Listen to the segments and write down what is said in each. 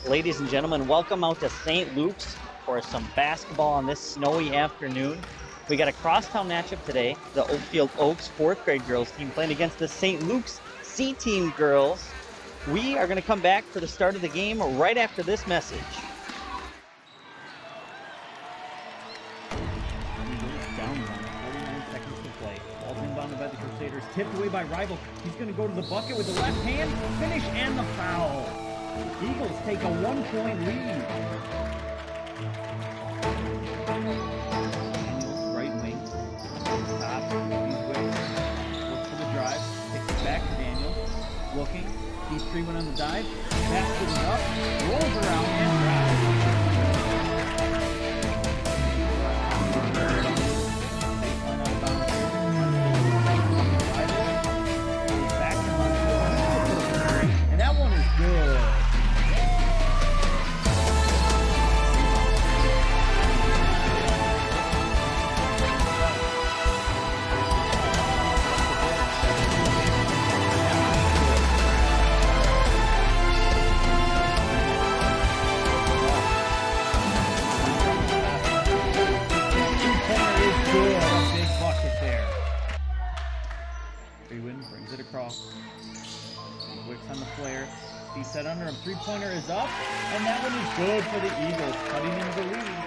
Ladies and gentlemen, welcome out to St. Luke's for some basketball on this snowy afternoon. We got a crosstown matchup today. The Oakfield Oaks 4th grade girls team playing against the St. Luke's C team girls. We are going to come back for the start of the game right after this message. Down 49 seconds to play. Ball's inbounded by the Crusaders, tipped away by Rival. He's going to go to the bucket with the left hand, finish, and the foul. Eagles take a 1-point lead. Daniels, right wing. Top, he's with. Looks for the drive. Takes it back to Daniels. Looking. Sees Freeman on the dive. Pass goes up. Rolls around and drives. And that one is good. Brings it across. Wicks on the flare. He's set under him. Three-pointer is up, and that one is good for the Eagles, cutting into the lead.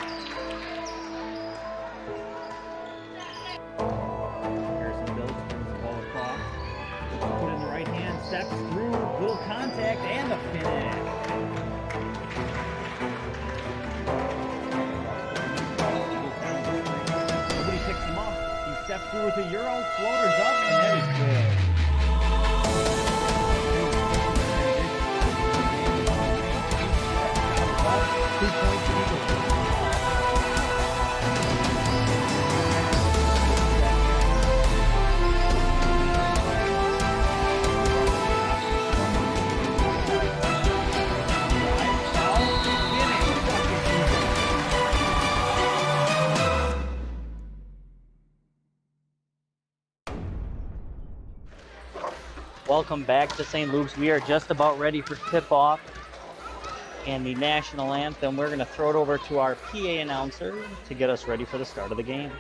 Harrison Bills brings the ball across. Put in the right hand, steps through, little contact, and the finish. Nobody picks him up. He steps through with a Euro, floaters up, and that is good. Welcome back to St. Luke's. We are just about ready for tip-off and the national anthem. We're going to throw it over to our PA announcer to get us ready for the start of the game.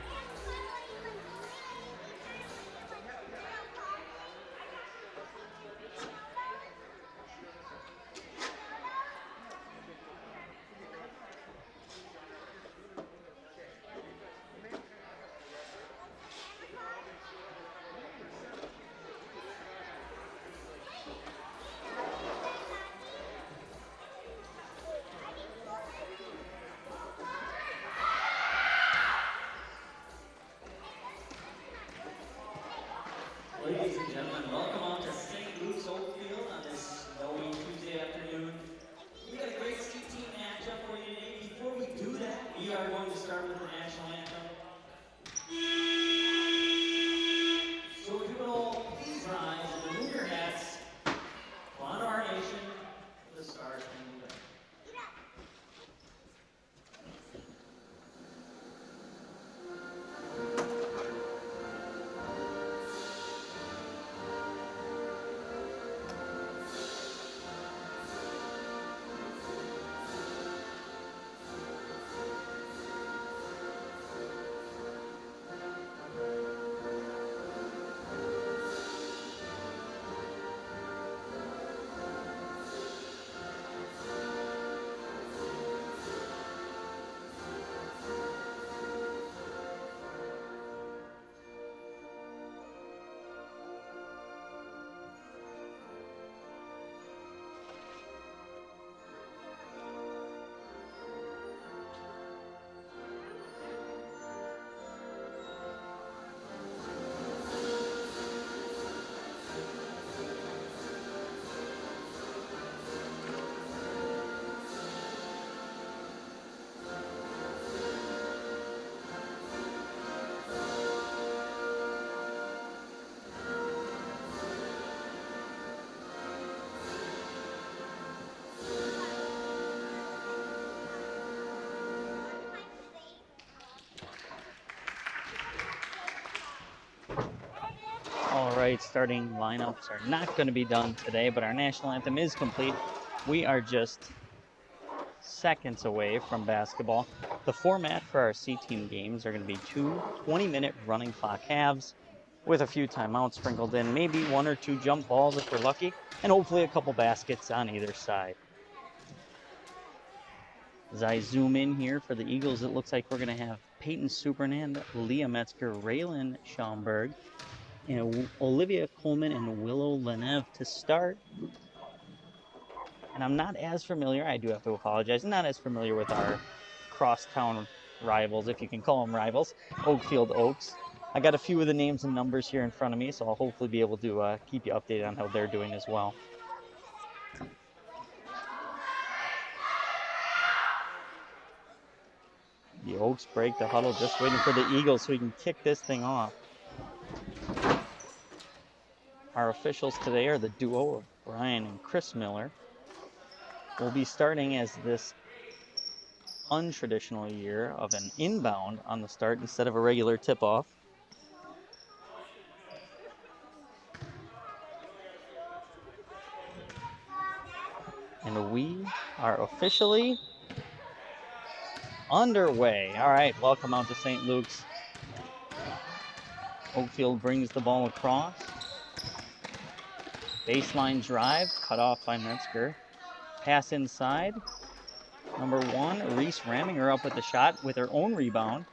Ladies and gentlemen, welcome on to St. Luke's Oakfield on this snowy Tuesday afternoon. We got a great ski team matchup for you today. Before we do that, we are going to start with the national anthem. So if you would all please rise and remove your hats. Honor our nation, the stars and the band. All right, starting lineups are not going to be done today, but our national anthem is complete. We are just seconds away from basketball. The format for our C-team games are going to be 2 20-minute running clock halves with a few timeouts sprinkled in, maybe 1 or 2 jump balls if we're lucky, and hopefully a couple baskets on either side. As I zoom in here for the Eagles, it looks like we're going to have Peyton Supernand, Leah Metzger, Raylan Schaumburg, and Olivia Coleman and Willow Lenev to start. And I'm not as familiar, I do have to apologize, not as familiar with our crosstown rivals, if you can call them rivals, Oakfield Oaks. I got a few of the names and numbers here in front of me, so I'll hopefully be able to keep you updated on how they're doing as well. The Oaks break the huddle, just waiting for the Eagles so we can kick this thing off. Our officials today are the duo of Brian and Chris Miller. We'll be starting as this untraditional year of an inbound on the start instead of a regular tip-off. And we are officially underway. All right, welcome out to St. Luke's. Oakfield brings the ball across. Baseline drive, cut off by Metzger. Pass inside. Number 1, Reese Raminger up with the shot with her own rebound.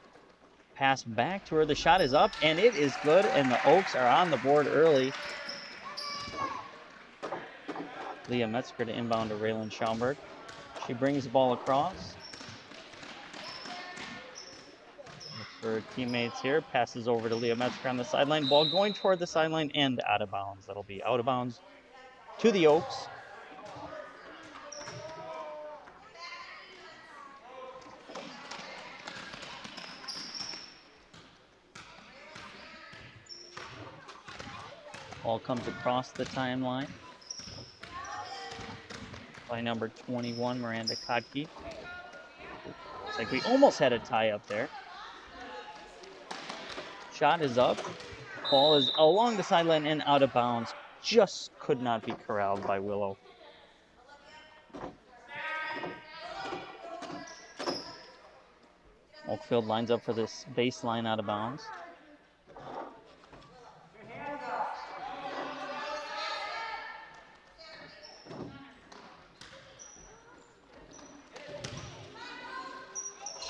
Pass back to her. The shot is up, and it is good, and the Oaks are on the board early. Leah Metzger to inbound to Raylan Schaumburg. She brings the ball across. For teammates here, passes over to Leah Metzger on the sideline. Ball going toward the sideline and out of bounds. That'll be out of bounds to the Oaks. Ball comes across the timeline by number 21, Miranda Kotke. Looks like we almost had a tie up there. Shot is up. Ball is along the sideline and out of bounds. Just could not be corralled by Willow. Oakfield lines up for this baseline out of bounds.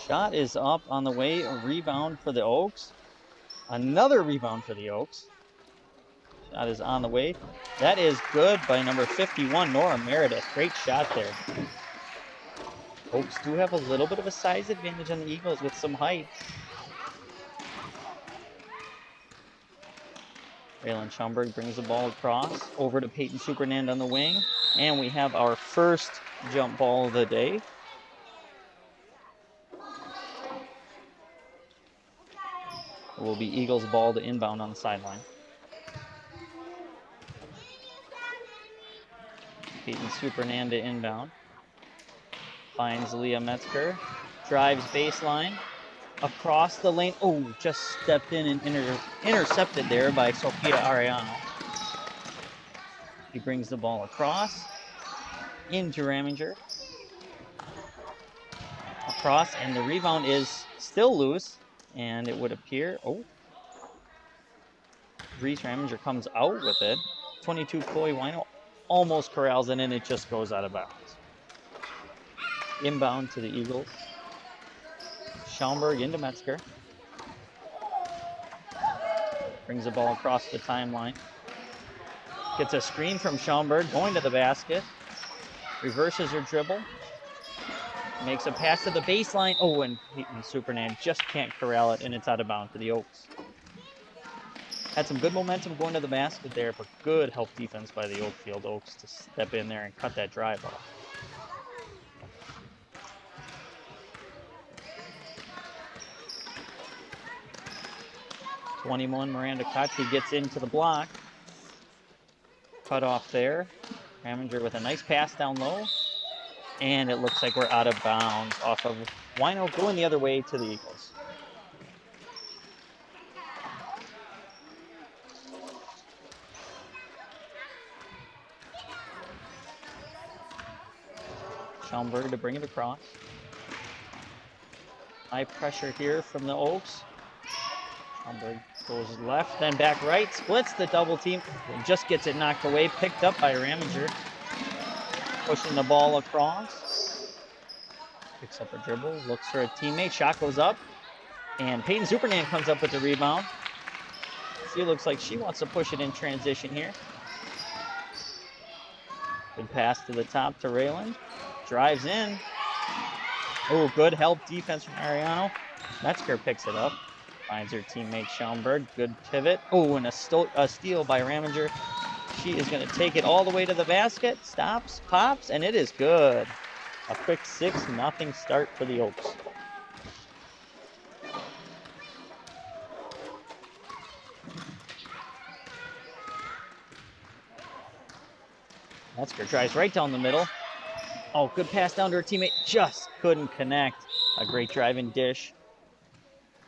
Shot is up on the way. A rebound for the Oaks. Another rebound for the Oaks. Shot is on the way. That is good by number 51, Nora Meredith. Great shot there. Oaks do have a little bit of a size advantage on the Eagles with some height. Raylan Schaumburg brings the ball across over to Peyton Supernand on the wing. And we have our first jump ball of the day. It will be Eagles ball to inbound on the sideline. Peyton Supernand to inbound. Finds Leah Metzger. Drives baseline. Across the lane. Oh, just stepped in and intercepted there by Sofia Arellano. He brings the ball across. Into Raminger. Across, and the rebound is still loose. And it would appear, Reese Raminger comes out with it. 22, Chloe Wino almost corrals it, and it just goes out of bounds. Inbound to the Eagles. Schaumburg into Metzger. Brings the ball across the timeline. Gets a screen from Schaumburg, going to the basket. Reverses her dribble. Makes a pass to the baseline. Oh, and Peyton Supernand just can't corral it, and it's out of bounds to the Oaks. Had some good momentum going to the basket there, but good help defense by the Oakfield Oaks to step in there and cut that drive off. #21, Miranda Kotke gets into the block. Cut off there. Raminger with a nice pass down low. And it looks like we're out of bounds off of Wino going the other way to the Eagles. Schaumburg to bring it across. High pressure here from the Oaks. Schaumburg goes left, then back right, splits the double team, and just gets it knocked away, picked up by Ramager. Pushing the ball across. Picks up a dribble, looks for a teammate, shot goes up, and Peyton Supernan comes up with the rebound. She looks like she wants to push it in transition here. Good pass to the top to Rayland. Drives in. Oh, good help defense from Ariano. Metzger picks it up. Finds her teammate Schaumburg. Good pivot. Oh, and a steal by Ramager. She is going to take it all the way to the basket. Stops, pops, and it is good. A quick 6-0 start for the Oaks. Metzger drives right down the middle. Oh, good pass down to her teammate. Just couldn't connect. A great driving dish.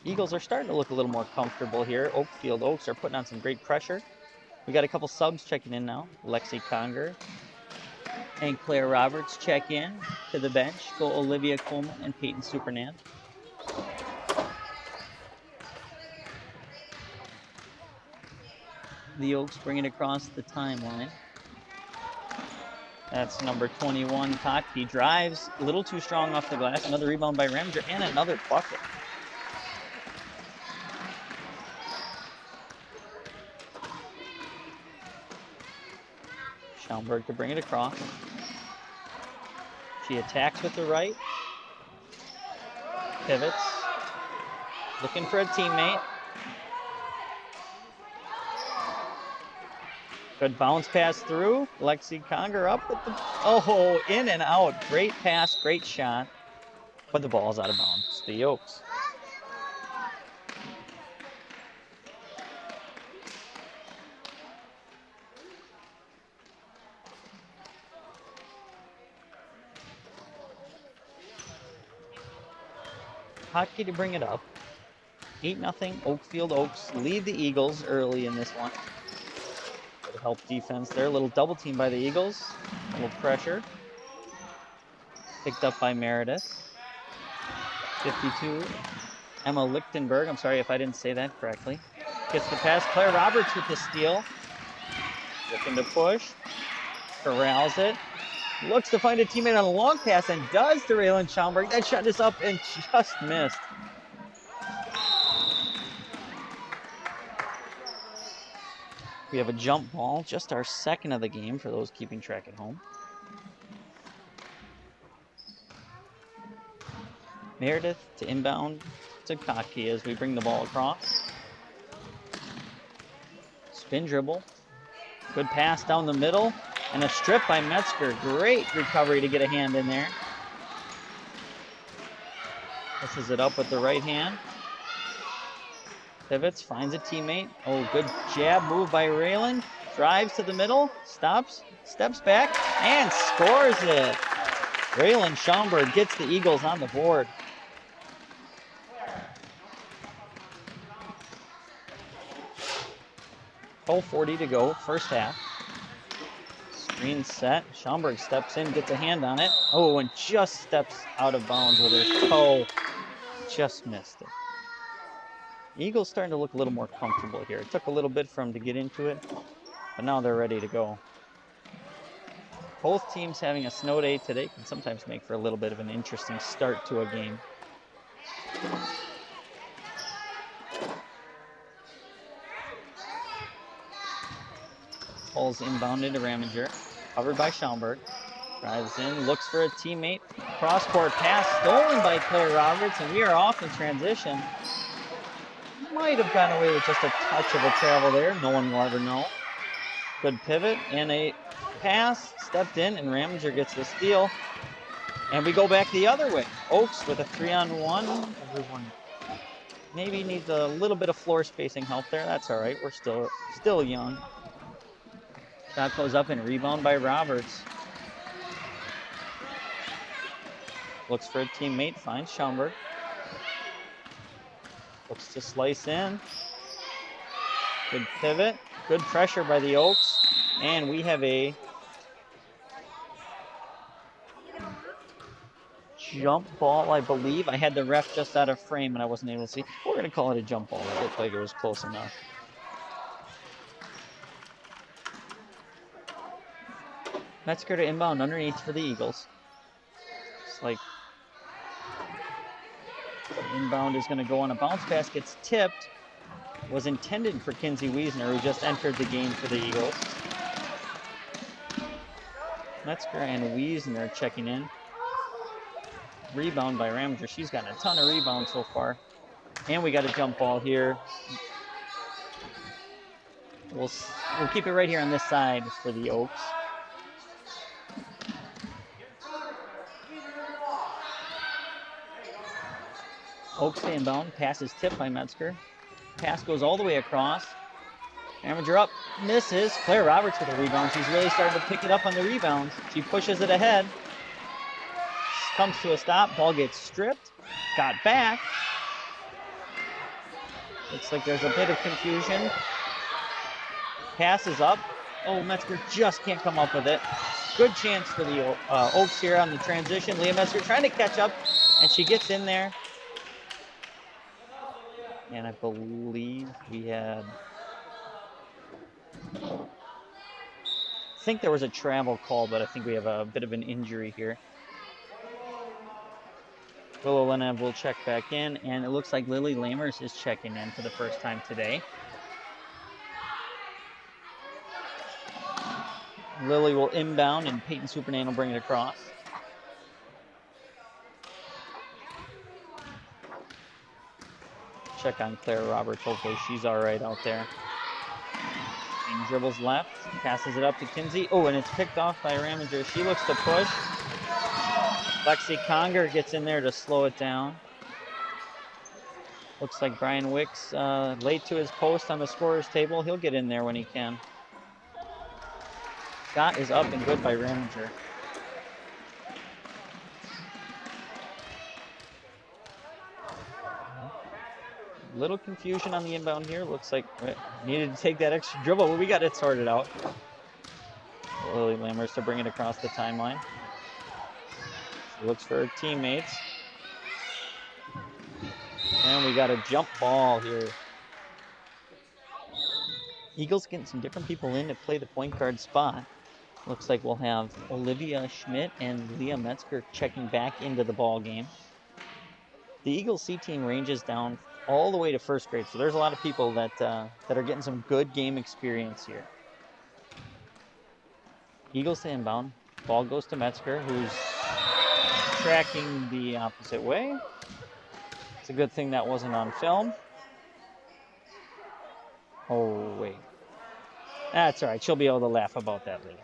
Eagles are starting to look a little more comfortable here. Oakfield Oaks are putting on some great pressure. We got a couple subs checking in now. Lexi Conger and Claire Roberts check in to the bench. Go Olivia Coleman and Peyton Supernan. The Oaks bring it across the timeline. That's number 21, Kottke. Drives a little too strong off the glass. Another rebound by Ramager and another bucket. Schaumburg to bring it across. She attacks with the right. Pivots. Looking for a teammate. Good bounce pass through. Lexi Conger up with the... Oh, in and out. Great pass, great shot. But the ball's out of bounds. The Oaks. Kottke to bring it up. 8-0. Oakfield Oaks lead the Eagles early in this one. Good help defense there. A little double team by the Eagles. A little pressure. Picked up by Meredith. 52. Emma Lichtenberg. I'm sorry if I didn't say that correctly. Gets the pass. Claire Roberts with the steal. Looking to push. Corrals it. Looks to find a teammate on a long pass and does to Raylan Schaumburg. That shot is up and just missed. We have a jump ball, just our second of the game for those keeping track at home. Meredith to inbound to Kottke as we bring the ball across. Spin dribble. Good pass down the middle. And a strip by Metzger. Great recovery to get a hand in there. Pushes it up with the right hand. Pivots, finds a teammate. Oh, good jab move by Raylan. Drives to the middle, stops, steps back, and scores it. Raylan Schaumburg gets the Eagles on the board. .40 to go, first half. Screen set. Schaumburg steps in, gets a hand on it. Oh, and just steps out of bounds with her toe. Just missed it. Eagles starting to look a little more comfortable here. It took a little bit for them to get into it, but now they're ready to go. Both teams having a snow day today can sometimes make for a little bit of an interesting start to a game. Ball's inbounded to Ramager. Covered by Schaumburg. Drives in, looks for a teammate. Cross-court pass stolen by Claire Roberts, and we are off in transition. Might have gotten away with just a touch of a travel there. No one will ever know. Good pivot and a pass. Stepped in, and Ramager gets the steal. And we go back the other way. Oaks with a 3-on-1. Everyone maybe needs a little bit of floor spacing help there. That's all right. We're still young. Shot goes up and rebound by Roberts. Looks for a teammate, finds Schaumburg. Looks to slice in. Good pivot. Good pressure by the Oaks. And we have a jump ball, I believe. I had the ref just out of frame and I wasn't able to see. We're going to call it a jump ball. It looked like it was close enough. Metzger to inbound underneath for the Eagles. It's like the inbound is going to go on a bounce pass, gets tipped. Was intended for Kinsey Wiesner, who just entered the game for the Eagles. Metzger and Wiesner checking in. Rebound by Ramager. She's gotten a ton of rebounds so far. And we got a jump ball here. We'll keep it right here on this side for the Oaks. Oaks to inbound. Pass is tipped by Metzger. Pass goes all the way across. Ramager up. Misses. Claire Roberts with a rebound. She's really starting to pick it up on the rebounds. She pushes it ahead. Comes to a stop. Ball gets stripped. Got back. Looks like there's a bit of confusion. Pass is up. Oh, Metzger just can't come up with it. Good chance for the Oaks here on the transition. Leah Metzger trying to catch up, and she gets in there. And I believe we had... I think there was a travel call, but I think we have a bit of an injury here. Willow Lenev will check back in, and it looks like Lily Lamers is checking in for the first time today. Lily will inbound, and Peyton Supernan will bring it across. Check on Claire Roberts. Hopefully she's all right out there. And dribbles left, passes it up to Kinsey. Oh, and it's picked off by Ramager. She looks to push. Lexi Conger gets in there to slow it down. Looks like Brian Wicks late to his post on the scorer's table. He'll get in there when he can. Shot is up and good by Ramager. Little confusion on the inbound here. Looks like needed to take that extra dribble, but we got it sorted out. Lily Lammers to bring it across the timeline. She looks for her teammates. And we got a jump ball here. Eagles getting some different people in to play the point guard spot. Looks like we'll have Olivia Schmidt and Leah Metzger checking back into the ball game. The Eagles C team ranges down all the way to first grade, so there's a lot of people that are getting some good game experience here. Eagles to inbound. Ball goes to Metzger, who's tracking the opposite way. It's a good thing that wasn't on film. Oh, wait. That's all right. She'll be able to laugh about that later.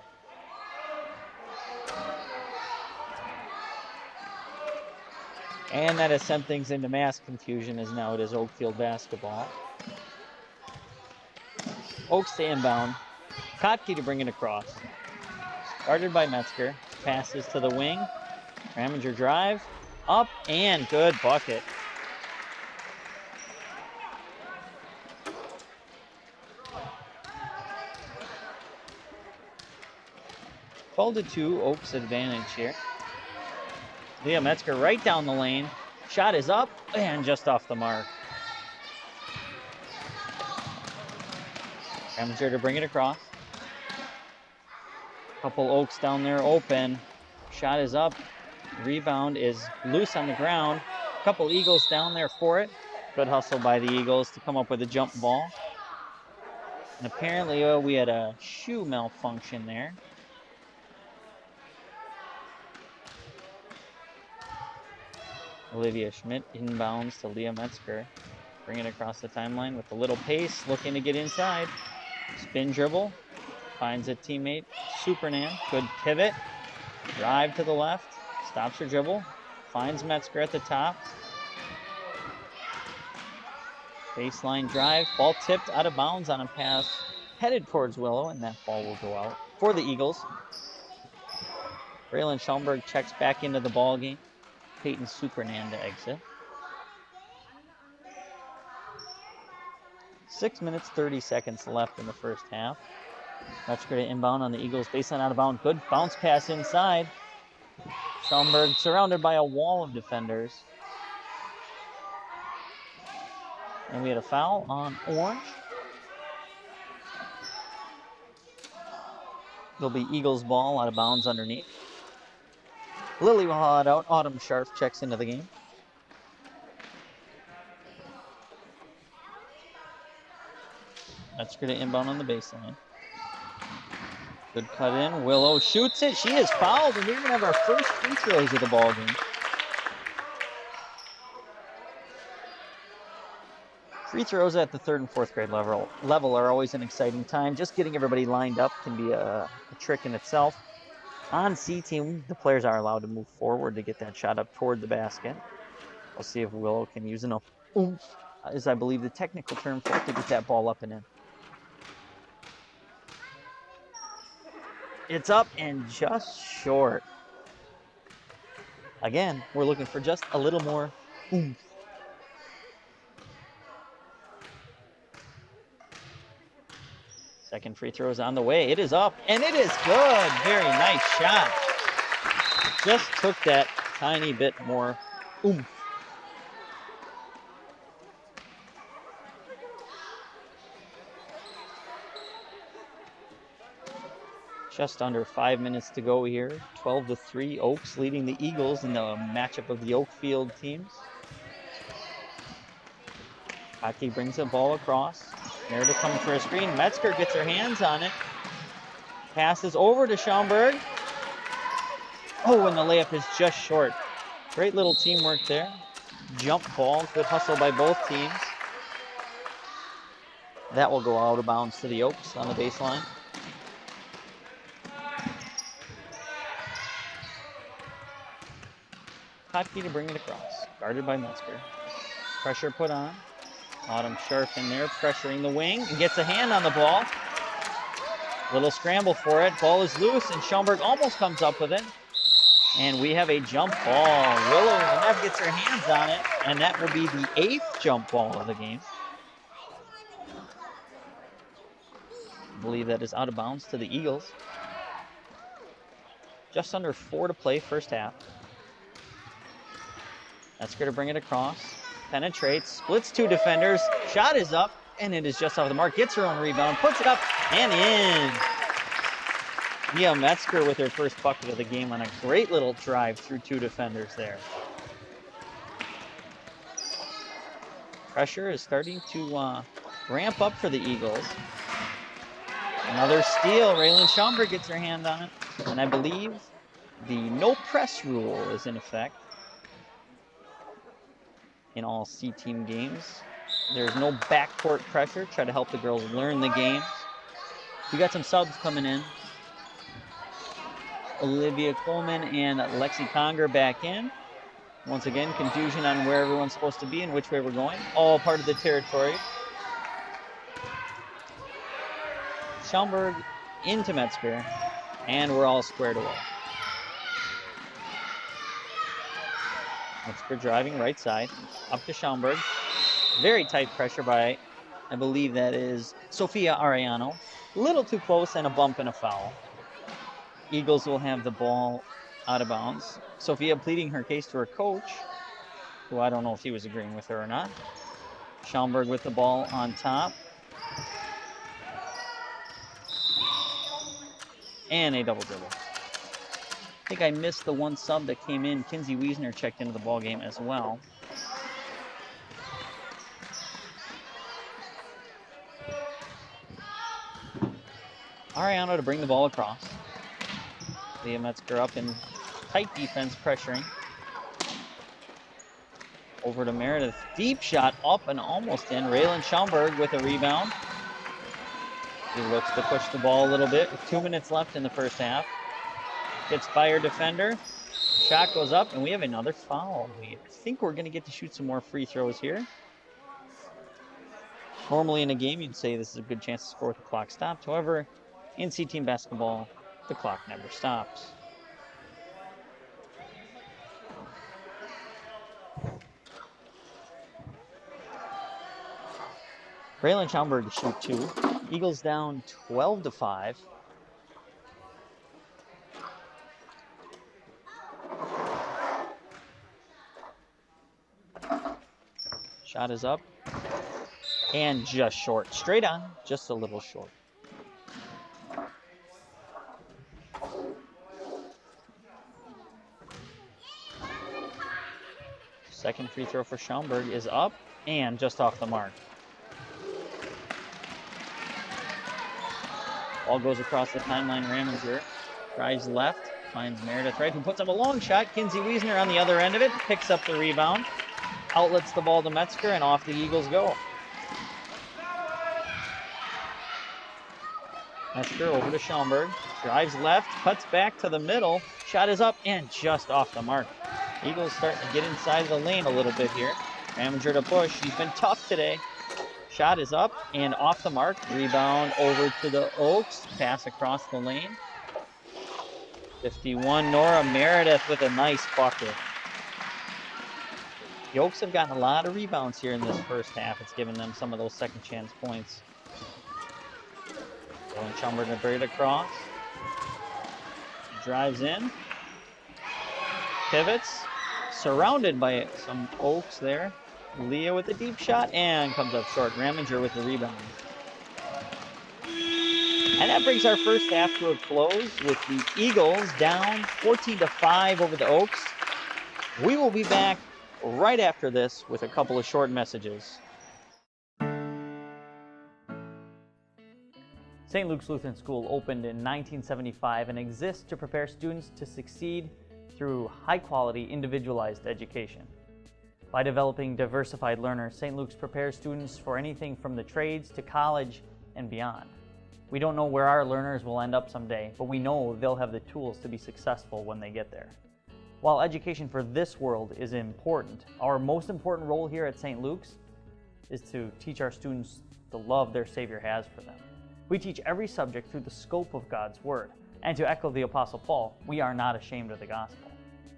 And that has sent things into mass confusion, as now it is Oakfield basketball. Oaks to inbound. Kotke to bring it across. Guarded by Metzger. Passes to the wing. Ramager drive. Up and good bucket. Called to 2, Oaks advantage here. Leah Metzger right down the lane. Shot is up and just off the mark. Ramager to bring it across. Couple Oaks down there open. Shot is up. Rebound is loose on the ground. Couple Eagles down there for it. Good hustle by the Eagles to come up with a jump ball. And apparently we had a shoe malfunction there. Olivia Schmidt inbounds to Leah Metzger. Bring it across the timeline with a little pace, looking to get inside. Spin dribble, finds a teammate, Supernan. Good pivot, drive to the left, stops her dribble, finds Metzger at the top. Baseline drive, ball tipped out of bounds on a pass headed towards Willow, and that ball will go out for the Eagles. Braylon Schaumburg checks back into the ball game. Peyton Supernan to exit. 6 minutes, 30 seconds left in the first half. Metzger to inbound on the Eagles baseline out of bounds. Good bounce pass inside. Schaumburg surrounded by a wall of defenders. And we had a foul on Orange. It'll be Eagles ball out of bounds underneath. Lily will haul it out. Autumn Sharp checks into the game. That's going to inbound on the baseline. Good cut in. Willow shoots it. She is fouled, and we're going to have our first free throws of the ball game. Free throws at the 3rd and 4th grade level are always an exciting time. Just getting everybody lined up can be a trick in itself. On C team, the players are allowed to move forward to get that shot up toward the basket. We'll see if Willow can use enough oomph, is I believe the technical term for it, to get that ball up and in. It's up and just short. Again, we're looking for just a little more oomph. Second free throw is on the way. It is up, and it is good. Very nice shot. Just took that tiny bit more oomph. Just under 5 minutes to go here. 12-3, Oaks leading the Eagles in the matchup of the Oakfield teams. Hockey brings the ball across. Meredith comes for a screen. Metzger gets her hands on it. Passes over to Schaumburg. Oh, and the layup is just short. Great little teamwork there. Jump ball. Good hustle by both teams. That will go out of bounds to the Oaks on the baseline. Hotkey to bring it across. Guarded by Metzger. Pressure put on. Autumn Sharp in there pressuring the wing and gets a hand on the ball. Little scramble for it. Ball is loose and Schaumburg almost comes up with it. And we have a jump ball. Willow Lenev gets her hands on it, and that will be the 8th jump ball of the game. I believe that is out of bounds to the Eagles. Just under 4 to play first half. That's going to bring it across. Penetrates, splits 2 defenders. Shot is up, and it is just off the mark. Gets her own rebound, puts it up, and in. Mia Metzger with her first bucket of the game on a great little drive through 2 defenders there. Pressure is starting to ramp up for the Eagles. Another steal. Raylan Schaumburg gets her hand on it. And I believe the no press rule is in effect in all C-team games. There's no backcourt pressure. Try to help the girls learn the games. We got some subs coming in. Olivia Coleman and Lexi Conger back in. Once again, confusion on where everyone's supposed to be and which way we're going. All part of the territory. Schaumburg into Metzger, and we're all squared away. Metzger driving right side, up to Schaumburg. Very tight pressure by, I believe that is Sophia Arellano. A little too close and a bump and a foul. Eagles will have the ball out of bounds. Sophia pleading her case to her coach, who I don't know if he was agreeing with her or not. Schaumburg with the ball on top. And a double dribble. I think I missed the one sub that came in. Kinsey Wiesner checked into the ball game as well. Ariano to bring the ball across. Leah Metzger up in tight defense, pressuring. Over to Meredith. Deep shot up and almost in. Raylan Schaumburg with a rebound. He looks to push the ball a little bit with 2 minutes left in the first half. Gets by her defender. Shot goes up, and we have another foul. I think we're going to get to shoot some more free throws here. Normally in a game, you'd say this is a good chance to score with the clock stopped. However, in C-team basketball, the clock never stops. Raylan Schaumburg to shoot 2. Eagles down 12-5. Shot is up and just short. Straight on, just a little short. Second free throw for Schaumburg is up and just off the mark. Ball goes across the timeline. Raminger drives left, finds Meredith right, who puts up a long shot. Kinsey Wiesner on the other end of it, picks up the rebound, outlets the ball to Metzger, and off the Eagles go. Metzger over to Schaumburg, drives left, cuts back to the middle, shot is up and just off the mark. Eagles starting to get inside the lane a little bit here. Raminger to push, he's been tough today. Shot is up and off the mark. Rebound over to the Oaks. Pass across the lane. 51, Nora Meredith with a nice bucket. The Oaks have gotten a lot of rebounds here in this first half. It's given them some of those second chance points. Going Schaumburg to bring it across. Drives in. Pivots. Surrounded by some Oaks there. Leah with a deep shot and comes up short. Raminger with the rebound. And that brings our first half to a close with the Eagles down 14-5 over the Oaks. We will be back right after this with a couple of short messages. St. Luke's Lutheran School opened in 1975 and exists to prepare students to succeed through high-quality, individualized education. By developing diversified learners, St. Luke's prepares students for anything from the trades to college and beyond. We don't know where our learners will end up someday, but we know they'll have the tools to be successful when they get there. While education for this world is important, our most important role here at St. Luke's is to teach our students the love their Savior has for them. We teach every subject through the scope of God's Word, and to echo the Apostle Paul, we are not ashamed of the gospel.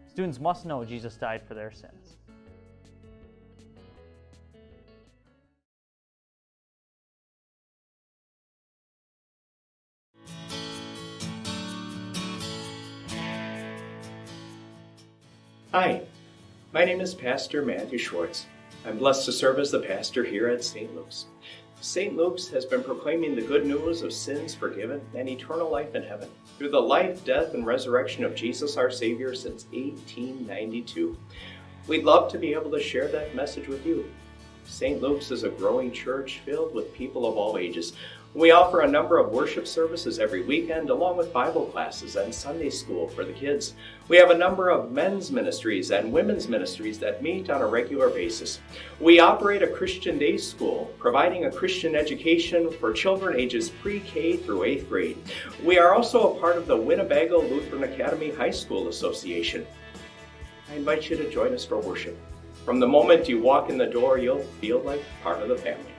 Students must know Jesus died for their sins. Hi, my name is Pastor Matthew Schwartz. I'm blessed to serve as the pastor here at St. Luke's. St. Luke's has been proclaiming the good news of sins forgiven and eternal life in heaven through the life, death, and resurrection of Jesus our Savior since 1892. We'd love to be able to share that message with you. St. Luke's is a growing church filled with people of all ages. We offer a number of worship services every weekend, along with Bible classes and Sunday school for the kids. We have a number of men's ministries and women's ministries that meet on a regular basis. We operate a Christian day school, providing a Christian education for children ages pre-K through 8th grade. We are also a part of the Winnebago Lutheran Academy High School Association. I invite you to join us for worship. From the moment you walk in the door, you'll feel like part of the family.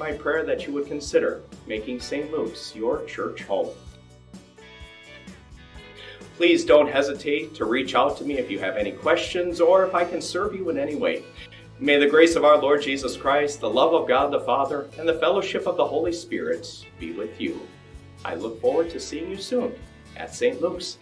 My prayer that you would consider making St. Luke's your church home. Please don't hesitate to reach out to me if you have any questions or if I can serve you in any way. May the grace of our Lord Jesus Christ, the love of God the Father, and the fellowship of the Holy Spirit be with you. I look forward to seeing you soon at St. Luke's.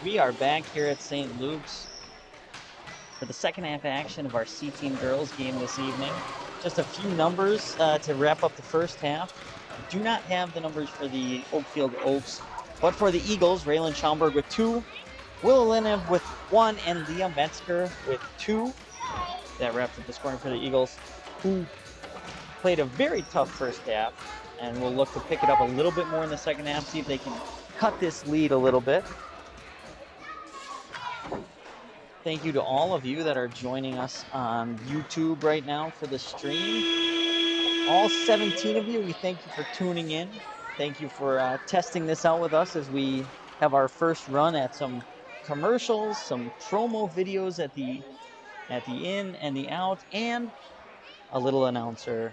We are back here at St. Luke's for the second half action of our C-Team girls game this evening. Just a few numbers to wrap up the first half. We do not have the numbers for the Oakfield Oaks, but for the Eagles, Raylan Schaumburg with 2, Willa Linev with 1, and Leah Metzger with 2. That wraps up the scoring for the Eagles, who played a very tough first half, and will look to pick it up a little bit more in the second half, see if they can cut this lead a little bit. Thank you to all of you that are joining us on YouTube right now for the stream. All 17 of you, we thank you for tuning in. Thank you for testing this out with us as we have our first run at some commercials, some promo videos at the in and the out, and a little announcer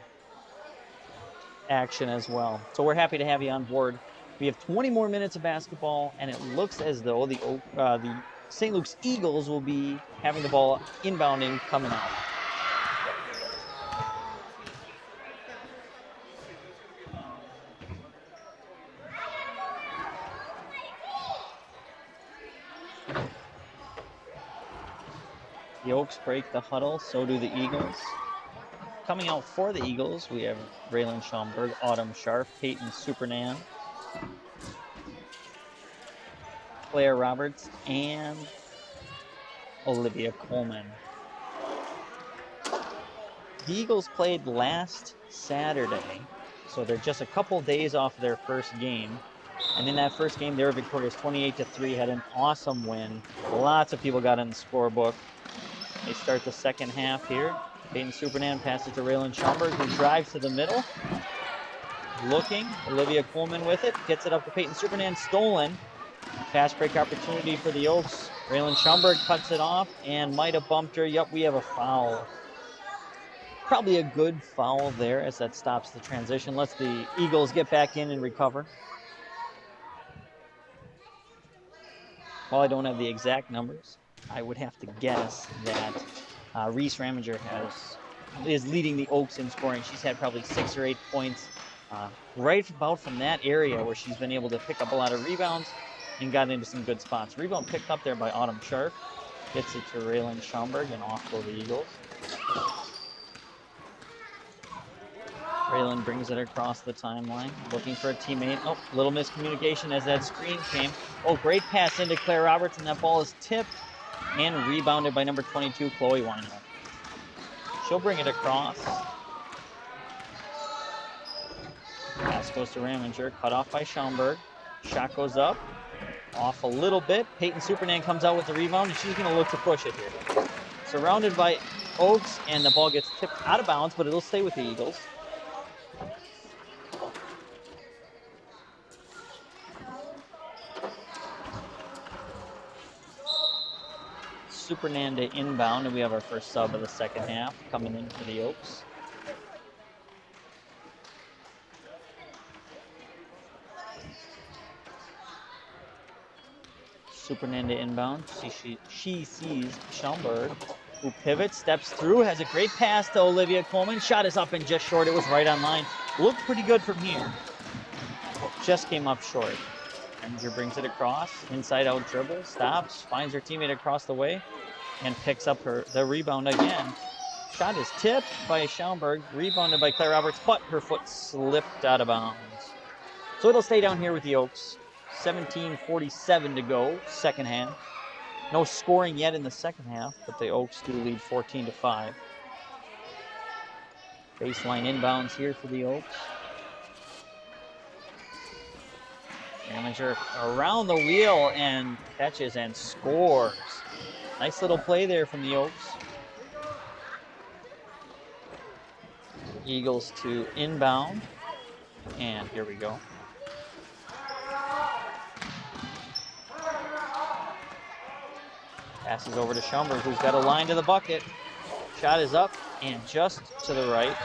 action as well. So we're happy to have you on board. We have 20 more minutes of basketball, and it looks as though the St. Luke's Eagles will be having the ball inbounding coming out. The Oaks break the huddle, so do the Eagles. Coming out for the Eagles, we have Raylan Schaumburg, Autumn Sharp, Peyton Supernan, Claire Roberts, and Olivia Coleman. The Eagles played last Saturday, so they're just a couple days off their first game. And in that first game, they were victorious 28-3, had an awesome win. Lots of people got in the scorebook. They start the second half here. Peyton Supernan passes to Raylan Schaumburg, who drives to the middle. Looking, Olivia Coleman with it, gets it up to Peyton Supernan, stolen. Fast break opportunity for the Oaks. Raylan Schaumburg cuts it off and might have bumped her. Yep, we have a foul. Probably a good foul there as that stops the transition. Lets the Eagles get back in and recover. While I don't have the exact numbers, I would have to guess that Reese Raminger is leading the Oaks in scoring. She's had probably 6 or 8 points right about from that area where she's been able to pick up a lot of rebounds and got into some good spots. Rebound picked up there by Autumn Sharp. Gets it to Raylan Schaumburg, and off go the Eagles. Raylan brings it across the timeline, looking for a teammate. Oh, little miscommunication as that screen came. Oh, great pass into Claire Roberts, and that ball is tipped and rebounded by number 22, Chloe Weiner. She'll bring it across. Pass goes to Raminger, cut off by Schaumburg. Shot goes up, off a little bit. Peyton Supernan comes out with the rebound, and she's going to look to push it here. Surrounded by Oaks, and the ball gets tipped out of bounds, but it'll stay with the Eagles. Supernan to inbound, and we have our first sub of the second half coming in for the Oaks. Supernan to inbound. She sees Schaumburg, who pivots, steps through, has a great pass to Olivia Coleman. Shot is up and just short. It was right on line. Looked pretty good from here. Just came up short. Raminger brings it across, inside out dribble, stops, finds her teammate across the way, and picks up the rebound again. Shot is tipped by Schaumburg, rebounded by Claire Roberts, but her foot slipped out of bounds. So it'll stay down here with the Oaks. 17:47 to go, second half. No scoring yet in the second half, but the Oaks do lead 14-5. Baseline inbounds here for the Oaks. Raminger around the wheel and catches and scores. Nice little play there from the Oaks. Eagles to inbound. And here we go. Passes over to Schaumburg, who's got a line to the bucket. Shot is up and just to the right.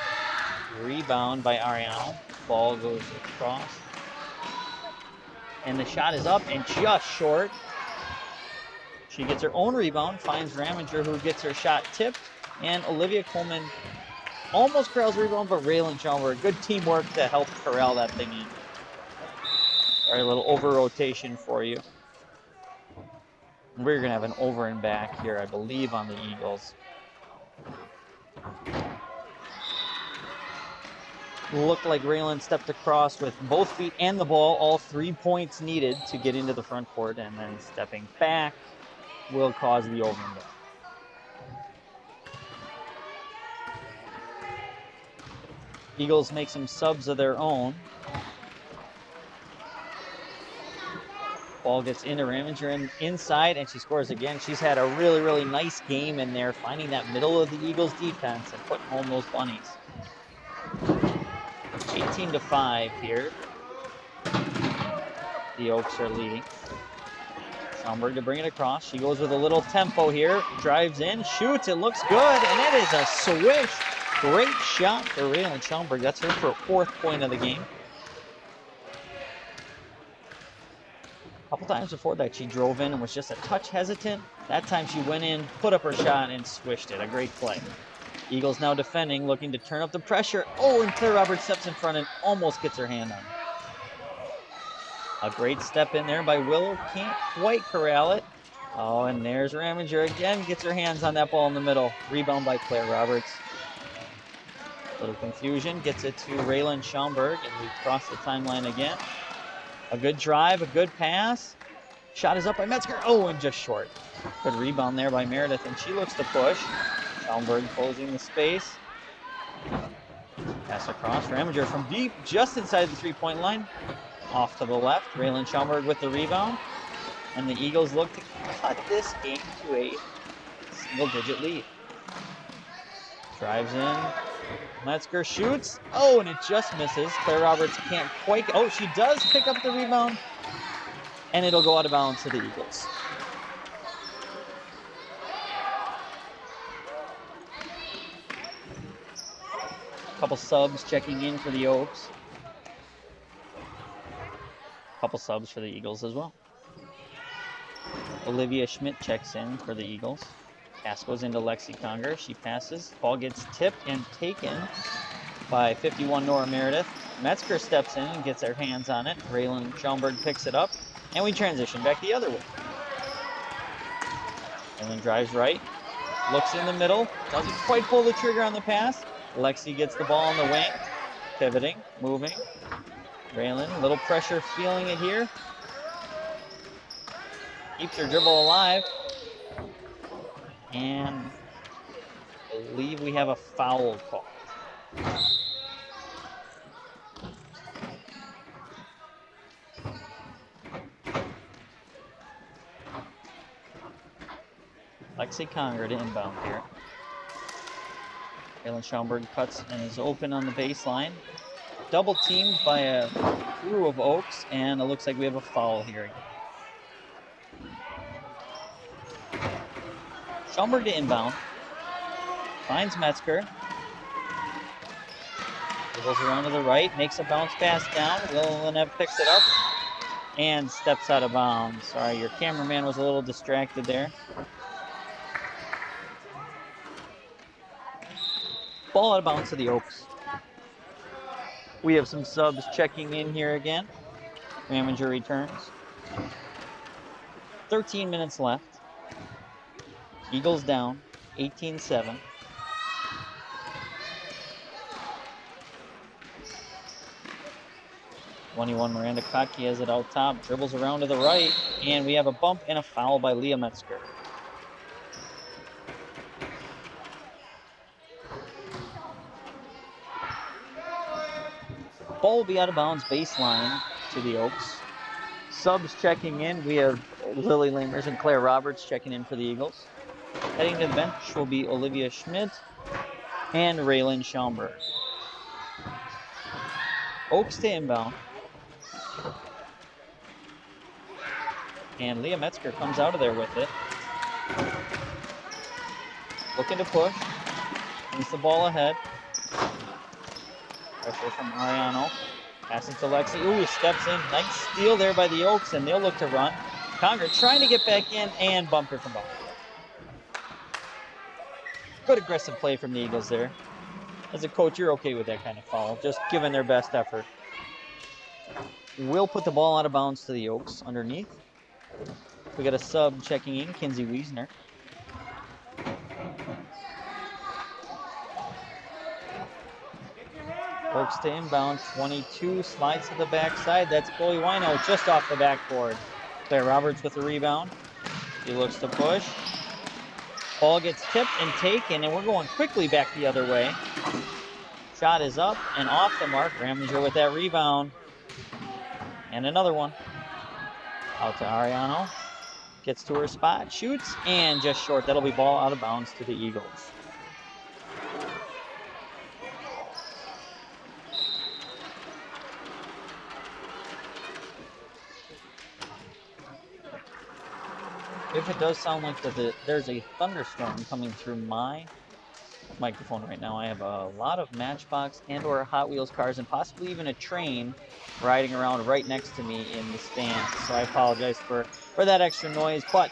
Rebound by Ariano. Ball goes across. And the shot is up and just short. She gets her own rebound, finds Raminger, who gets her shot tipped. And Olivia Coleman almost corrals the rebound, but Raylan Schaumburg, good teamwork to help corral that thing in. All right, a little over rotation for you. We're going to have an over and back here, I believe, on the Eagles. Looked like Raylan stepped across with both feet and the ball, all 3 points needed to get into the front court, and then stepping back will cause the over and back. Eagles make some subs of their own. Ball gets into Raminger and inside, and she scores again. She's had a really, really nice game in there, finding that middle of the Eagles defense and putting home those bunnies. 18-5 here. The Oaks are leading. Schaumburg to bring it across. She goes with a little tempo here. Drives in, shoots, it looks good, and it is a swish. Great shot for Raylan Schaumburg. That's her for 4th point of the game. A couple times before that, she drove in and was just a touch hesitant. That time she went in, put up her shot, and swished it. A great play. Eagles now defending, looking to turn up the pressure. Oh, and Claire Roberts steps in front and almost gets her hand on it. A great step in there by Willow. Can't quite corral it. Oh, and there's Raminger again. Gets her hands on that ball in the middle. Rebound by Claire Roberts. Little confusion. Gets it to Raylan Schaumburg, and we cross the timeline again. A good drive, a good pass. Shot is up by Metzger. Oh, and just short. Good rebound there by Meredith, and she looks to push. Schaumburg closing the space. Pass across. Raminger from deep, just inside the three-point line. Off to the left. Raylan Schaumburg with the rebound. And the Eagles look to cut this game to a single-digit lead. Drives in. Metzger shoots. Oh, and it just misses. Claire Roberts can't quite. Oh, she does pick up the rebound. And it'll go out of bounds to the Eagles. Couple subs checking in for the Oaks. Couple subs for the Eagles as well. Olivia Schmidt checks in for the Eagles. Pass goes into Lexi Conger. She passes. Ball gets tipped and taken by 51 Nora Meredith. Metzger steps in and gets her hands on it. Raylan Schaumburg picks it up. And we transition back the other way. Raylan drives right. Looks in the middle. Doesn't quite pull the trigger on the pass. Lexi gets the ball on the wing. Pivoting. Moving. Raylan, a little pressure, feeling it here. Keeps her dribble alive. And I believe we have a foul call. Lexi Conger to inbound here. Raylan Schaumburg cuts and is open on the baseline. Double teamed by a crew of Oaks, and it looks like we have a foul here again. Schaumburg to inbound. Finds Metzger. Dribbles around to the right, makes a bounce pass down. Willinev picks it up and steps out of bounds. Sorry, your cameraman was a little distracted there. Ball out of bounds to the Oaks. We have some subs checking in here again. Raminger returns. 13 minutes left. Eagles down, 18-7. Miranda Kotke has it out top, dribbles around to the right, and we have a bump and a foul by Leah Metzger. Ball will be out of bounds baseline to the Oaks. Subs checking in. We have Lily Lamers and Claire Roberts checking in for the Eagles. Heading to the bench will be Olivia Schmidt and Raylan Schaumburg. Oaks to inbound. And Leah Metzger comes out of there with it. Looking to push. Brings the ball ahead. Pressure from Ariano. Passing to Lexi. Ooh, steps in. Nice steal there by the Oaks, and they'll look to run. Conger trying to get back in and bumped her from behind. Good aggressive play from the Eagles there. As a coach, you're okay with that kind of foul, just giving their best effort. We'll put the ball out of bounds to the Oaks underneath. We got a sub checking in, Kinsey Wiesner. Oaks to inbound, 22, slides to the backside. That's Chloe Wino just off the backboard. Claire Roberts with the rebound. She looks to push. Ball gets tipped and taken, and we're going quickly back the other way. Shot is up and off the mark. Raminger with that rebound. And another one. Out to Ariano. Gets to her spot, shoots, and just short. That'll be ball out of bounds to the Eagles. If it does sound like there's a thunderstorm coming through my microphone right now, I have a lot of Matchbox and or Hot Wheels cars and possibly even a train riding around right next to me in the stands. So I apologize for that extra noise, but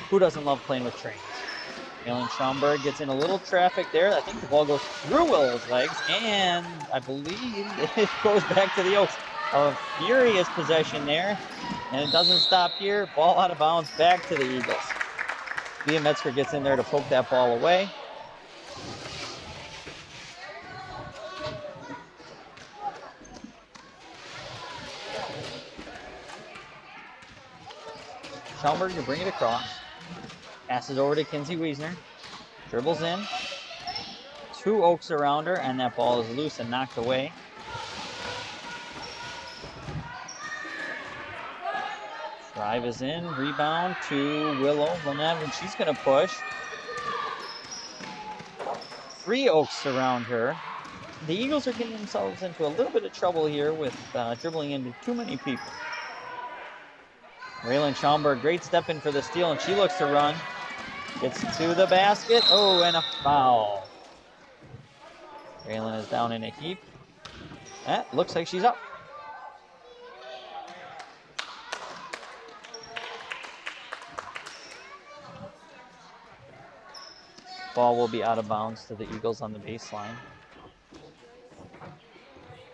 who doesn't love playing with trains? Alan Schaumburg gets in a little traffic there. I think the ball goes through Willow's legs, and I believe it goes back to the Oaks. A furious possession there, and it doesn't stop here. Ball out of bounds, back to the Eagles. Leah Metzger gets in there to poke that ball away. Schaumburg to bring it across. Passes over to Kinsey Wiesner. Dribbles in. 2 Oaks around her, and that ball is loose and knocked away. Drive is in. Rebound to Willow Lynette, and she's going to push. 3 Oaks surround her. The Eagles are getting themselves into a little bit of trouble here with dribbling into too many people. Raylan Schaumburg, great step in for the steal, and she looks to run. Gets to the basket. Oh, and a foul. Raylan is down in a heap. That looks like she's up. Ball will be out of bounds to the Eagles on the baseline.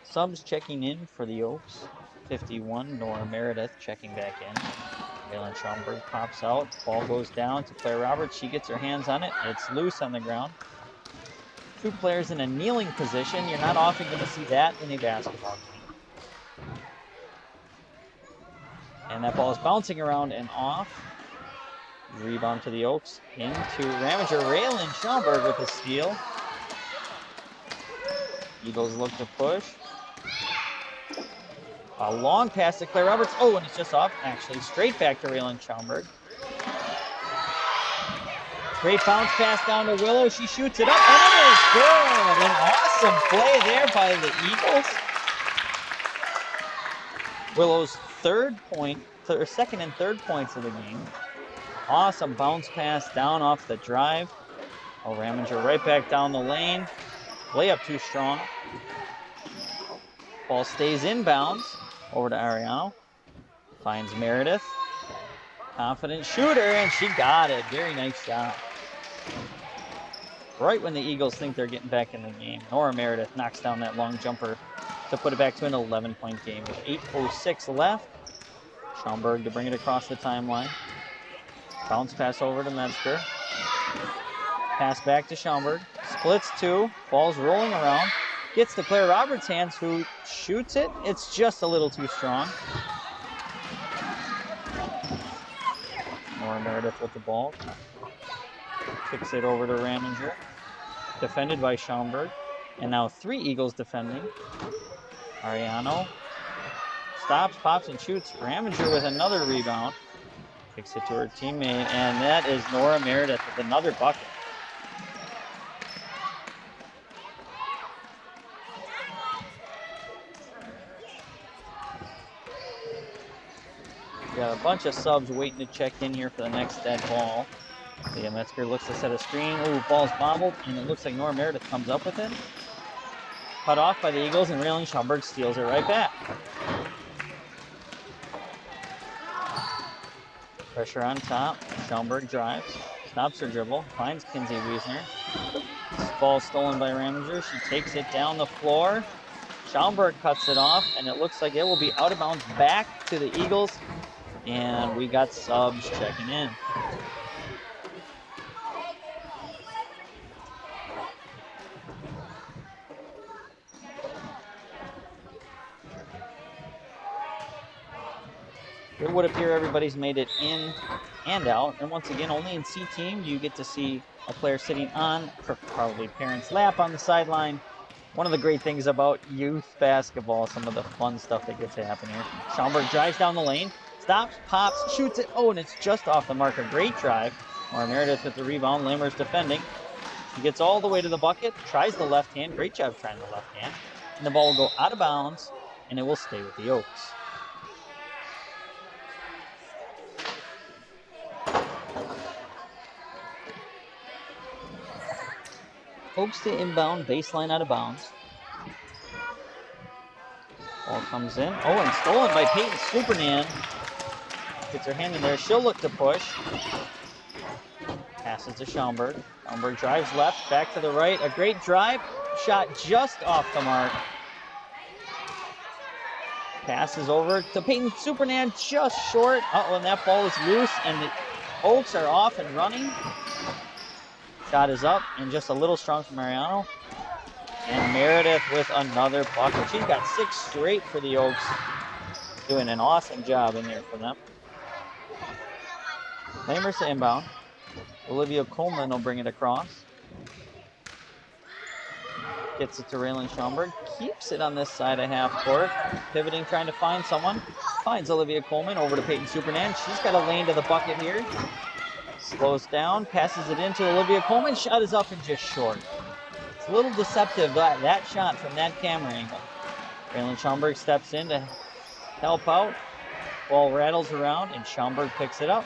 Subs checking in for the Oaks. 51, Nora Meredith checking back in. Raylan Schaumburg pops out. Ball goes down to Claire Roberts. She gets her hands on it. It's loose on the ground. 2 players in a kneeling position. You're not often going to see that in a basketball game. And that ball is bouncing around and off. Rebound to the Oaks. Into Ramager. Raylan Schaumburg with a steal. Eagles look to push. A long pass to Claire Roberts. Oh, and it's just off, actually. Straight back to Raylan Schaumburg. Great bounce pass down to Willow. She shoots it up, and it is good. An awesome play there by the Eagles. Willow's second and third points of the game. Awesome bounce pass down off the drive. Oh, Ramager right back down the lane. Layup too strong. Ball stays inbounds. Over to Ariano. Finds Meredith. Confident shooter, and she got it. Very nice shot. Right when the Eagles think they're getting back in the game, Nora Meredith knocks down that long jumper to put it back to an 11-point game with 8:06 left. Schaumburg to bring it across the timeline. Bounce pass over to Metzger. Pass back to Schaumburg. Splits 2. Ball's rolling around. Gets to Claire Roberts' hands, who shoots it. It's just a little too strong. Nora Meredith with the ball. Kicks it over to Ramager. Defended by Schaumburg. And now 3 Eagles defending. Ariano stops, pops, and shoots. Ramager with another rebound. Kicks it to her teammate, and that is Nora Meredith with another bucket. Got a bunch of subs waiting to check in here for the next dead ball. Leah Metzger looks to set a screen. Ooh, ball's bobbled, and it looks like Nora Meredith comes up with it. Cut off by the Eagles, and Raylan Schaumburg steals it right back. Pressure on top. Schaumburg drives. Stops her dribble. Finds Kinsey Wiesner. Ball stolen by Ramager. She takes it down the floor. Schaumburg cuts it off, and it looks like it will be out of bounds back to the Eagles. And we got subs checking in. It would appear everybody's made it in and out. And once again, only in C team do you get to see a player sitting on probably parents' lap on the sideline. One of the great things about youth basketball, some of the fun stuff that gets to happen here. Schaumburg drives down the lane, stops, pops, shoots it. Oh, and it's just off the mark. A great drive. Nora Meredith with the rebound. Lammer's defending. She gets all the way to the bucket, tries the left hand. Great job trying the left hand. And the ball will go out of bounds, and it will stay with the Oaks. Oaks to inbound, baseline out of bounds. Ball comes in. Oh, and stolen by Peyton Supernan. Gets her hand in there. She'll look to push. Passes to Schaumburg. Schaumburg drives left, back to the right. A great drive. Shot just off the mark. Passes over to Peyton Supernan, just short. Uh-oh, and that ball is loose, and the Oaks are off and running. Shot is up, and just a little strong from Mariano. And Meredith with another bucket. She's got 6 straight for the Oaks. Doing an awesome job in there for them. Lamers to inbound. Olivia Coleman will bring it across. Gets it to Raylan Schaumburg. Keeps it on this side of half court. Pivoting, trying to find someone. Finds Olivia Coleman over to Peyton Supernan. She's got a lane to the bucket here. Slows down, passes it into Olivia Coleman. Shot is up and just short. It's a little deceptive, that shot from that camera angle. Raylan Schaumburg steps in to help out. Ball rattles around, and Schaumburg picks it up.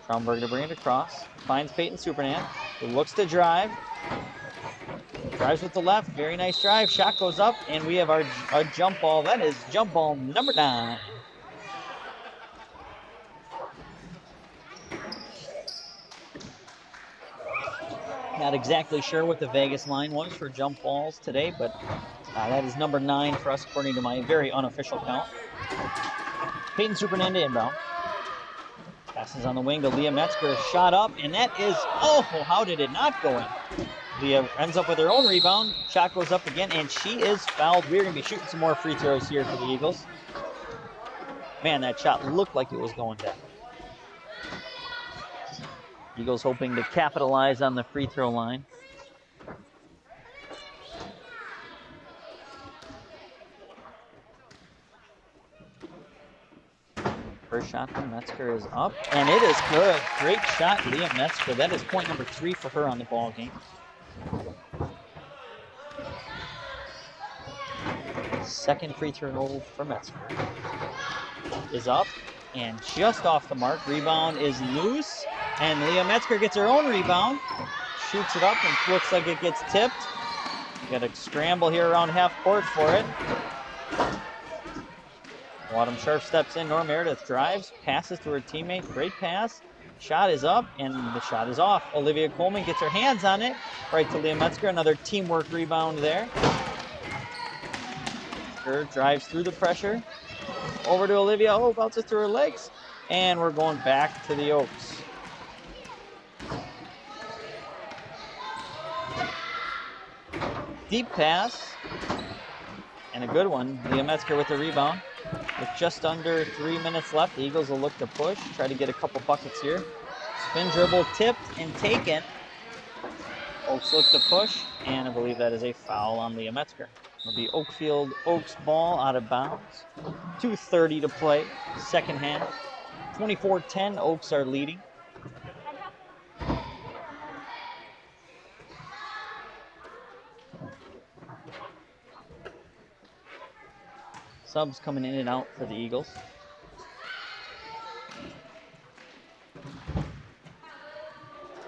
Schaumburg to bring it across. Finds Peyton Supernan, who looks to drive. Drives with the left. Very nice drive. Shot goes up, and we have our jump ball. That is jump ball number 9. Not exactly sure what the Vegas line was for jump balls today, but that is number 9 for us, according to my very unofficial count. Peyton Supernan to inbound. Passes on the wing to Leah Metzger. Shot up, and that is, oh, how did it not go in? Leah ends up with her own rebound. Shot goes up again, and she is fouled. We're going to be shooting some more free throws here for the Eagles. Man, that shot looked like it was going down. Eagles hoping to capitalize on the free throw line. First shot from Metzger is up, and it is good. Great shot, Leah Metzger. That is point number 3 for her on the ball game. Second free throw for Metzger is up and just off the mark. Rebound is loose, and Leah Metzger gets her own rebound. Shoots it up and looks like it gets tipped. Got a scramble here around half court for it. Autumn Sharp steps in. Nora Meredith drives, passes to her teammate. Great pass. Shot is up, and the shot is off. Olivia Coleman gets her hands on it. Right to Leah Metzger. Another teamwork rebound there. Metzger drives through the pressure. Over to Olivia. Oh, bounces through her legs. And we're going back to the Oaks. Deep pass. And a good one. Leah Metzger with the rebound. With just under 3 minutes left, the Eagles will look to push, try to get a couple buckets here. Spin dribble tipped and taken. Oaks look to push, and I believe that is a foul on Leah Metzger. It'll be Oakfield Oaks ball out of bounds. 2:30 to play, second half. 24-10, Oaks are leading. Subs coming in and out for the Eagles.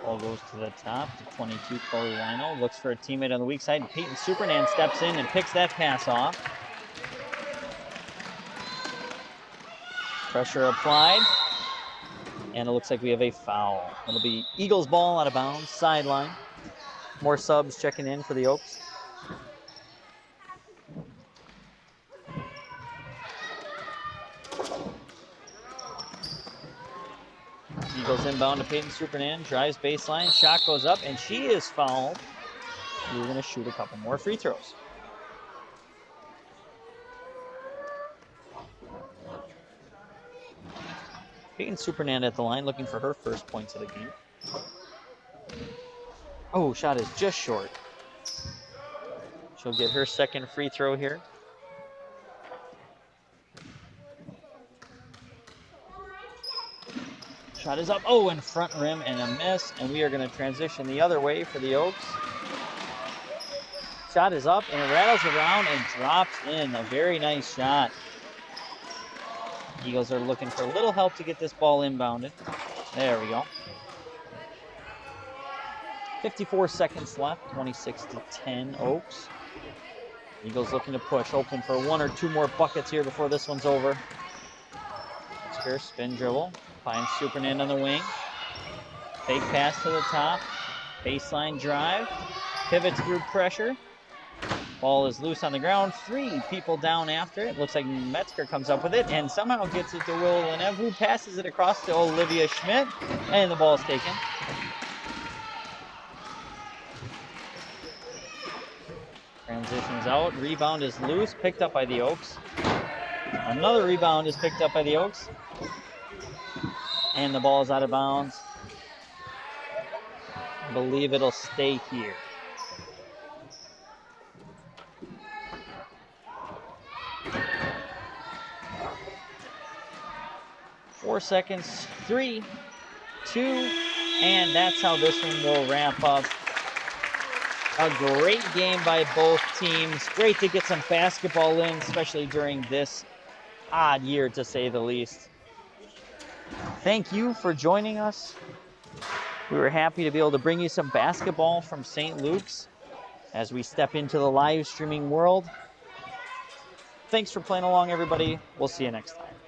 Ball goes to the top to 22, Chloe Wino. Looks for a teammate on the weak side. Peyton Supernan steps in and picks that pass off. Pressure applied. And it looks like we have a foul. It'll be Eagles ball out of bounds, sideline. More subs checking in for the Oaks. Eagles inbound to Peyton Supernan, drives baseline, shot goes up, and she is fouled. We're going to shoot a couple more free throws. Peyton Supernan at the line, looking for her first points of the game. Oh, shot is just short. She'll get her second free throw here. Shot is up. Oh, and front rim and a miss. And we are going to transition the other way for the Oaks. Shot is up and it rattles around and drops in. A very nice shot. Eagles are looking for a little help to get this ball inbounded. There we go. 54 seconds left, 26-10 Oaks. Eagles looking to push, open for one or two more buckets here before this one's over. Metzger, spin dribble, finds Supernan on the wing. Fake pass to the top, baseline drive, pivots through pressure. Ball is loose on the ground, 3 people down after it. Looks like Metzger comes up with it and somehow gets it to Will Lenev, who passes it across to Olivia Schmidt, and the ball is taken. Transitions out, rebound is loose, picked up by the Oaks. Another rebound is picked up by the Oaks. And the ball is out of bounds. I believe it'll stay here. Four seconds, 3, 2, and that's how this one will wrap up. A great game by both teams. Great to get some basketball in, especially during this odd year, to say the least. Thank you for joining us. We were happy to be able to bring you some basketball from St. Luke's as we step into the live streaming world. Thanks for playing along, everybody. We'll see you next time.